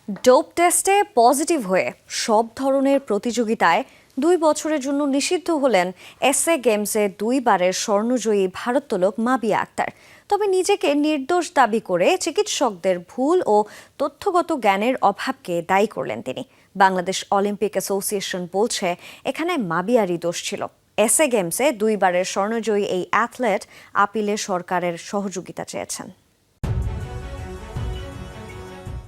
Dope টেস্টে positive হয়ে সব ধরনের প্রতিযোগিতায় 2 বছরের জন্য নিষিদ্ধ হলেন এসএ গেমসে 2বারের স্বর্ণজয়ী ভারোত্তোলক মাবিয়া আক্তার। তবে নিজেকে নির্দোষ দাবি করে চিকিৎসকদের ভুল ও তথ্যগত জ্ঞানের অভাবকে দায়ী করলেন তিনি। বাংলাদেশ অলিম্পিক অ্যাসোসিয়েশন বলছে এখানে মাবিয়ারই দোষ ছিল। এসএ গেমসে 2বারের স্বর্ণজয়ী এই অ্যাথলেট আপিলে সরকারের সহযোগিতা চেয়েছেন।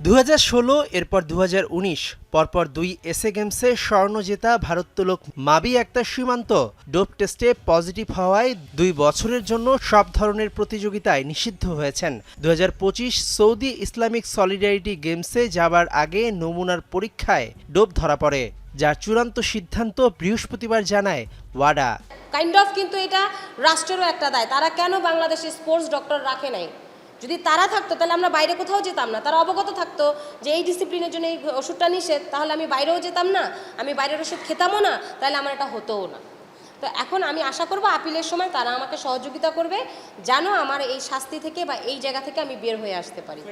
2016 এরপর 2019 পরপর 2 এসএ গেমসে স্বর্ণ জেতা ভারোত্তোলক মাবিয়া আক্তার সীমান্ত ডোপ টেস্টে পজিটিভ হওয়ায় 2 বছরের জন্য সব ধরনের প্রতিযোগিতায় নিষিদ্ধ হয়েছেন। 2025 সৌদি ইসলামিক সলিডারিটি গেমসে যাবার আগে নমুনার পরীক্ষায় ডোপ ধরা পড়ে, যার চূড়ান্ত সিদ্ধান্ত বৃহস্পতিবার জানায় ওয়াডা। কিন্তু এটা রাষ্ট্রেরও একটা দায়। তারা কেন বাংলাদেশে স্পোর্টস ডক্টর রাখে নাই? যদি তারা থাকতো তাহলে আমরা বাইরে কোথাও যেতাম না। তারা অবগত থাকতো যে এই ডিসিপ্লিনের জন্য এই ওষুধটা নিষেধ, তাহলে আমি বাইরেও যেতাম না, আমি বাইরের ওষুধ খেতামও না, তাহলে আমার এটা হতোও না। তো এখন আমি আশা করব আপিলের সময় তারা আমাকে সহযোগিতা করবে, যেন আমার এই শাস্তি থেকে বা এই জায়গা থেকে আমি বের হয়ে আসতে পারি।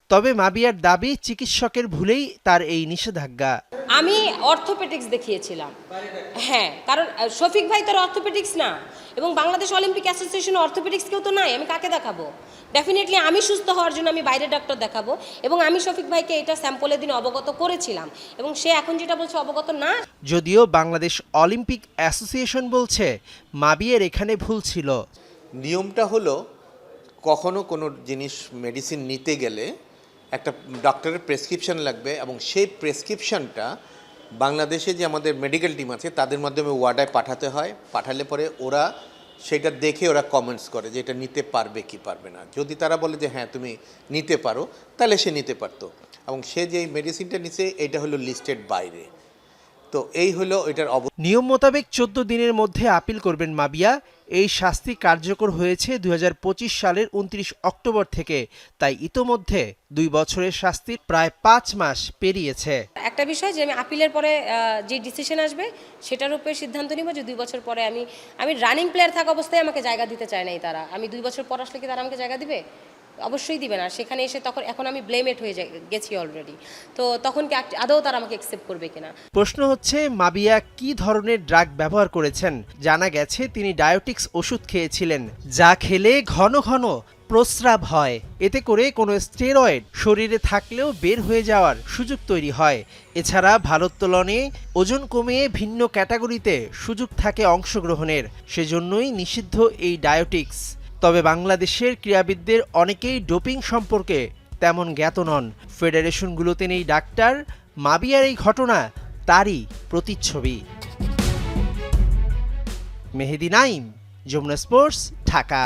তবে মাবিয়ার দাবি চিকিৎসকের ভুলেই তার এই নিষেধাজ্ঞা। আমি অর্থোপেডিক্স দেখিয়েছিলাম, হ্যাঁ, কারণ শফিক ভাই তার অর্থোপেডিক্স না, এবং বাংলাদেশ অলিম্পিক অ্যাসোসিয়েশন অর্থোপেডিক্স কেউ তো নাই। আমি কাকে দেখাবো? ডেফিনেটলি আমি সুস্থ হওয়ার জন্য আমি বাইরের ডাক্তার দেখাবো, এবং আমি শফিক ভাইকে এটা স্যাম্পলের দিন অবগত করেছিলাম, এবং সে এখন যেটা বলছে অবগত না। যদিও বাংলাদেশ অলিম্পিক অ্যাসোসিয়েশন বলছে মাবিয়ার এখানে ভুল ছিল। নিয়মটা হলো কখনো কোনো জিনিস মেডিসিন নিতে গেলে একটা ডক্টরের প্রেসক্রিপশন লাগবে, এবং সেই প্রেসক্রিপশনটা বাংলাদেশে যে আমাদের মেডিকেল টিম আছে তাদের মাধ্যমে ওয়ার্ডায় পাঠাতে হয়। পাঠালে পরে ওরা সেটা দেখে ওরা কমেন্টস করে যে এটা নিতে পারবে কি পারবে না। যদি তারা বলে যে হ্যাঁ তুমি নিতে পারো, তাহলে সে নিতে পারতো, এবং সে যে মেডিসিনটা নিছে এটা হলো লিস্টেড বাইরে। তো এই হলো এটার নিয়ম মোতাবেক 14 দিনের মধ্যে আপিল করবেন মাবিয়া। এই শাস্তি কার্যকর হয়েছে 2025 সালের 29 অক্টোবর থেকে, তাই ইতোমধ্যে 2 বছরের শাস্তির প্রায় 5 মাস পেরিয়েছে। একটা বিষয় যে আমি আপিলের পরে যে ডিসিশন আসবে সেটার উপরে সিদ্ধান্ত নিব যে 2 বছর পরে আমি রানিং প্লেয়ার থাকা অবস্থায় আমাকে জায়গা দিতে চায় নাই তারা। আমি 2 বছর পর আসলে কি তারা আমাকে জায়গা দিবে? অবশ্যই দিবে না। সেখানে এসে এখন আমি ব্লেমেট হয়ে গেছি অলরেডি। তো তখন কি আদৌ তারা আমাকে অ্যাকসেপ্ট করবে কিনা? প্রশ্ন হচ্ছে মাবিয়া কি ধরনের ড্রাগ ব্যবহার করেছেন। জানা গেছে তিনি ডায়োটিক্স ওষুধ খেয়েছিলেন, যা খেলে ঘন ঘন প্রস্রাব হয়। এতে করে কোনো স্টেরয়েড শরীরে থাকলেও বের হয়ে যাওয়ার সুযোগ তৈরি হয়। এছাড়া ভারোত্তোলনে ওজন কমিয়ে ভিন্ন ক্যাটাগরিতে সুযোগ থাকে অংশগ্রহণের, সেজন্যই নিষিদ্ধ এই ডায়োটিক্স। তবে বাংলাদেশের ক্রীড়াবিদদের অনেকেই ডোপিং সম্পর্কে তেমন জ্ঞাত নন। ফেডারেশনগুলোতে নেই ডাক্তার। মাবিয়ার এই ঘটনা তারই প্রতিচ্ছবি। মেহেদি নাইম, যমুনা স্পোর্টস, ঢাকা।